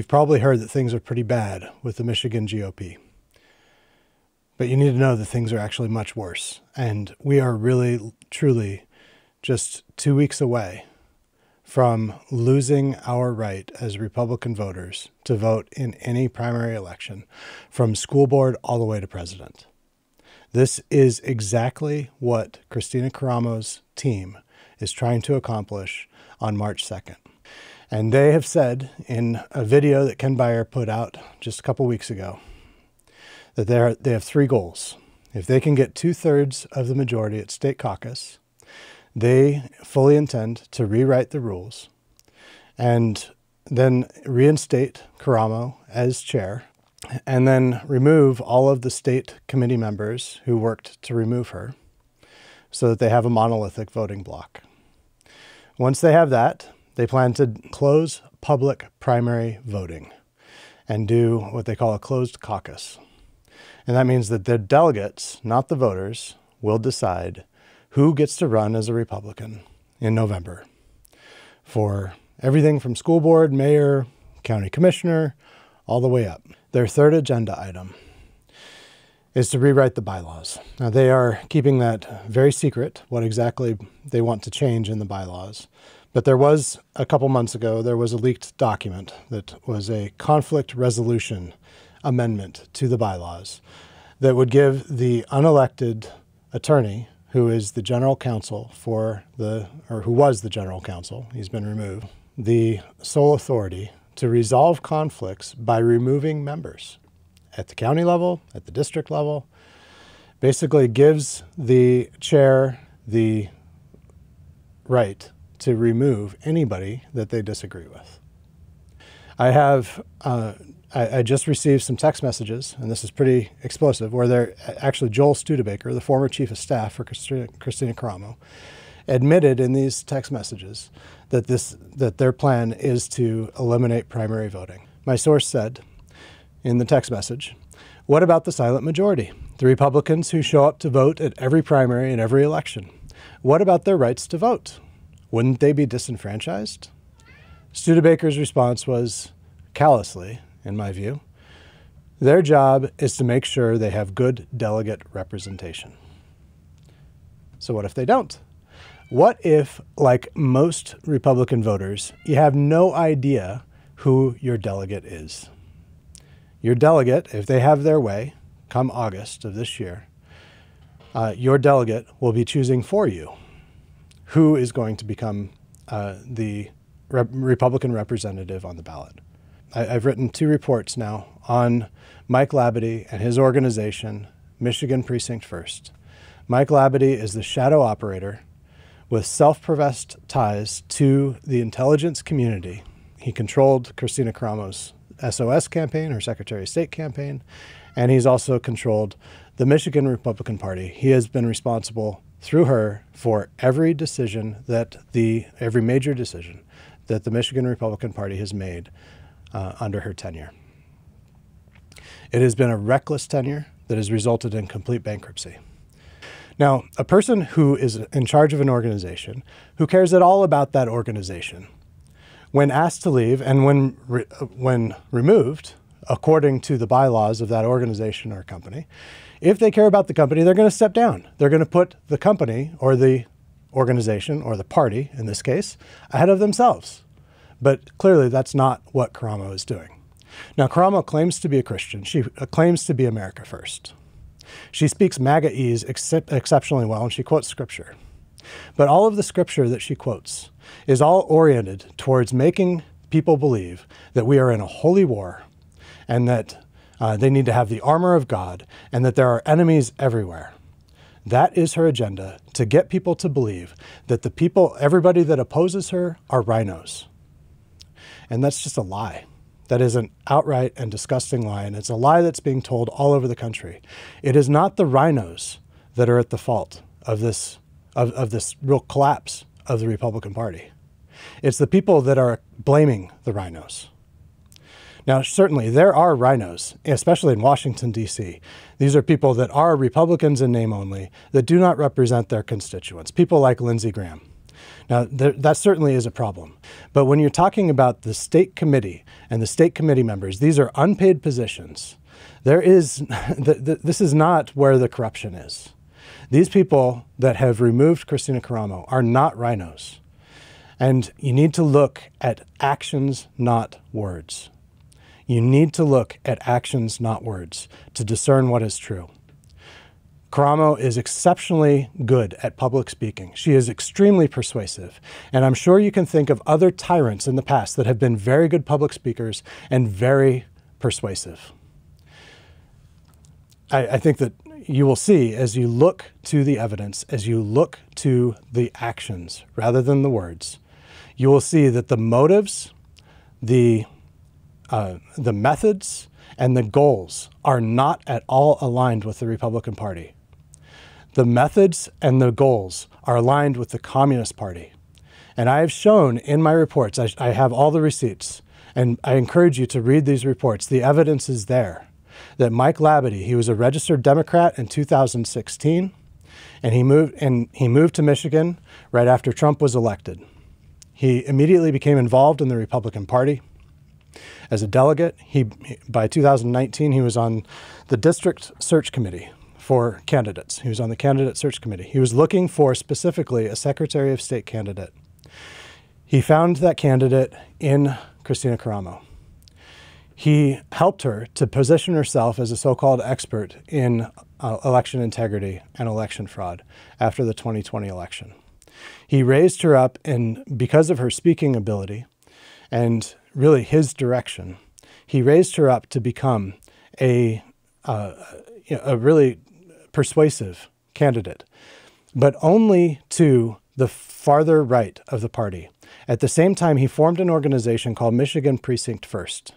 You've probably heard that things are pretty bad with the Michigan GOP. But you need to know that things are actually much worse. And we are really, truly just 2 weeks away from losing our right as Republican voters to vote in any primary election, from school board all the way to president. This is exactly what Christina Karamo's team is trying to accomplish on March 2nd. And they have said in a video that Ken Beyer put out just a couple weeks ago that they have 3 goals. If they can get 2/3 of the majority at state caucus, they fully intend to rewrite the rules and then reinstate Karamo as chair, and then remove all of the state committee members who worked to remove her so that they have a monolithic voting bloc. Once they have that, they plan to close public primary voting and do what they call a closed caucus. And that means that the delegates, not the voters, will decide who gets to run as a Republican in November for everything from school board, mayor, county commissioner, all the way up. Their 3rd agenda item is to rewrite the bylaws. Now, they are keeping that very secret, what exactly they want to change in the bylaws. But there was, a couple months ago, there was a leaked document that was a conflict resolution amendment to the bylaws that would give the unelected attorney, who is the general counsel who was the general counsel, he's been removed, the sole authority to resolve conflicts by removing members at the county level, at the district level. Basically gives the chair the right to remove anybody that they disagree with. I just received some text messages, and this is pretty explosive, where Joel Studebaker, the former chief of staff for Christina Karamo, admitted in these text messages that their plan is to eliminate primary voting. My source said in the text message, "What about the silent majority, the Republicans who show up to vote at every primary and every election? What about their rights to vote? Wouldn't they be disenfranchised?" Studebaker's response was, callously, in my view, their job is to make sure they have good delegate representation. So what if they don't? What if, like most Republican voters, you have no idea who your delegate is? Your delegate, if they have their way, come August of this year, your delegate will be choosing for you who is going to become the Republican representative on the ballot. I've written 2 reports now on Mike Labadie and his organization, Michigan Precinct First. Mike Labadie is the shadow operator with self-professed ties to the intelligence community. He controlled Christina Karamo's SOS campaign, her Secretary of State campaign, and he's also controlled the Michigan Republican Party. He has been responsible through her for every major decision that the Michigan Republican Party has made under her tenure. It has been a reckless tenure that has resulted in complete bankruptcy. Now, a person who is in charge of an organization, who cares at all about that organization, when asked to leave and when removed, according to the bylaws of that organization or company, if they care about the company, they're going to step down. They're going to put the company or the organization or the party, in this case, ahead of themselves. But clearly that's not what Karamo is doing. Now, Karamo claims to be a Christian. She claims to be America first. She speaks MAGA-ese exceptionally well, and she quotes scripture. But all of the scripture that she quotes is all oriented towards making people believe that we are in a holy war and that they need to have the armor of God and that there are enemies everywhere. That is her agenda, to get people to believe that everybody that opposes her are rhinos. And that's just a lie. That is an outright and disgusting lie, and it's a lie that's being told all over the country. It is not the rhinos that are at the fault of this real collapse of the Republican Party. It's the people that are blaming the rhinos. Now, certainly there are rhinos, especially in Washington, D.C. These are people that are Republicans in name only, that do not represent their constituents, people like Lindsey Graham. Now, that certainly is a problem. But when you're talking about the state committee and the state committee members, these are unpaid positions. This is not where the corruption is. These people that have removed Kristina Karamo are not rhinos. And you need to look at actions, not words. You need to look at actions, not words, to discern what is true. Karamo is exceptionally good at public speaking. She is extremely persuasive. And I'm sure you can think of other tyrants in the past that have been very good public speakers and very persuasive. I think that you will see, as you look to the evidence, as you look to the actions rather than the words, you will see that the motives, the methods, and the goals are not at all aligned with the Republican Party. The methods and the goals are aligned with the Communist Party. And I have shown in my reports, I have all the receipts, and I encourage you to read these reports. The evidence is there that Mike Labadie, he was a registered Democrat in 2016, and he moved to Michigan right after Trump was elected. He immediately became involved in the Republican Party as a delegate. By 2019, he was on the district search committee for candidates. He was on the candidate search committee. He was looking for specifically a Secretary of State candidate. He found that candidate in Kristina Karamo. He helped her to position herself as a so-called expert in election integrity and election fraud after the 2020 election. He raised her up, and because of her speaking ability and really his direction, he raised her up to become a really persuasive candidate, but only to the farther right of the party. At the same time, he formed an organization called Michigan Precinct First.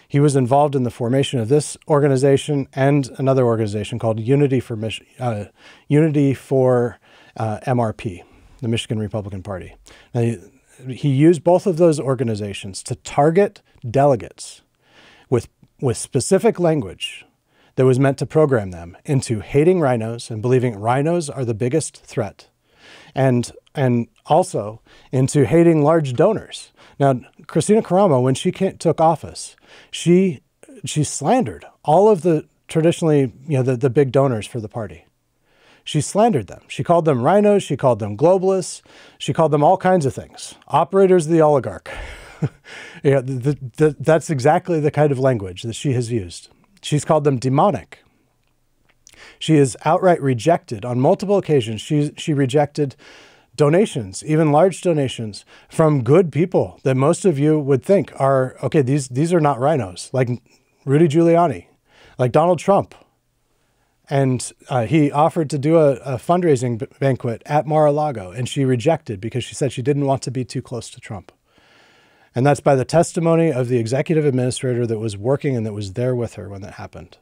He was involved in the formation of this organization and another organization called Unity for MRP, the Michigan Republican Party. Now, he used both of those organizations to target delegates with specific language that was meant to program them into hating rhinos and believing rhinos are the biggest threat, and also into hating large donors. Now, Kristina Karamo, when she took office, she slandered all of the traditionally, the big donors for the party. She slandered them. She called them rhinos. She called them globalists. She called them all kinds of things. Operators of the oligarch. That's exactly the kind of language that she has used. She's called them demonic. She is outright rejected on multiple occasions. She rejected donations, even large donations, from good people that most of you would think are, okay, these are not rhinos, like Rudy Giuliani, like Donald Trump. And he offered to do a fundraising banquet at Mar-a-Lago, and she rejected because she said she didn't want to be too close to Trump. And that's by the testimony of the executive administrator that was working and that was there with her when that happened.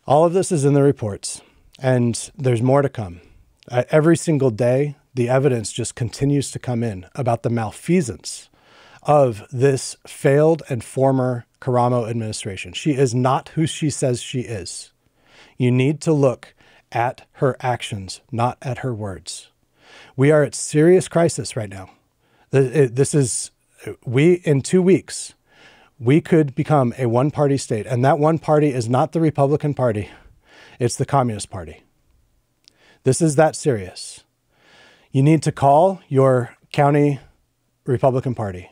All of this is in the reports, and there's more to come. Every single day, the evidence just continues to come in about the malfeasance of this failed and former Karamo administration. She is not who she says she is. You need to look at her actions, not at her words. We are at serious crisis right now. In 2 weeks, we could become a one-party state, and that one party is not the Republican Party. It's the Communist Party. This is that serious. You need to call your county Republican Party.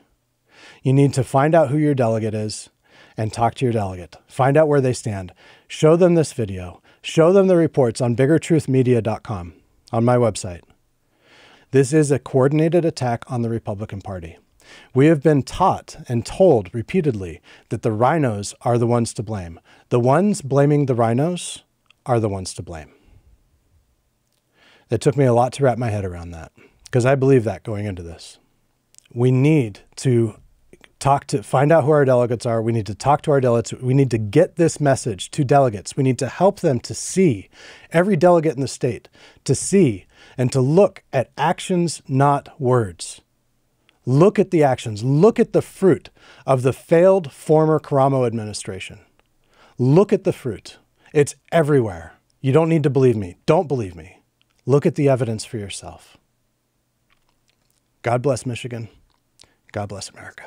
You need to find out who your delegate is and talk to your delegate. Find out where they stand. Show them this video. Show them the reports on biggertruthmedia.com, on my website. This is a coordinated attack on the Republican Party. We have been taught and told repeatedly that the rhinos are the ones to blame. The ones blaming the rhinos are the ones to blame. It took me a lot to wrap my head around that, because I believe that going into this. We need to find out who our delegates are. We need to talk to our delegates. We need to get this message to delegates. We need to help them to see, every delegate in the state, to see and to look at actions, not words. Look at the actions. Look at the fruit of the failed former Karamo administration. Look at the fruit. It's everywhere. You don't need to believe me. Don't believe me. Look at the evidence for yourself. God bless Michigan. God bless America.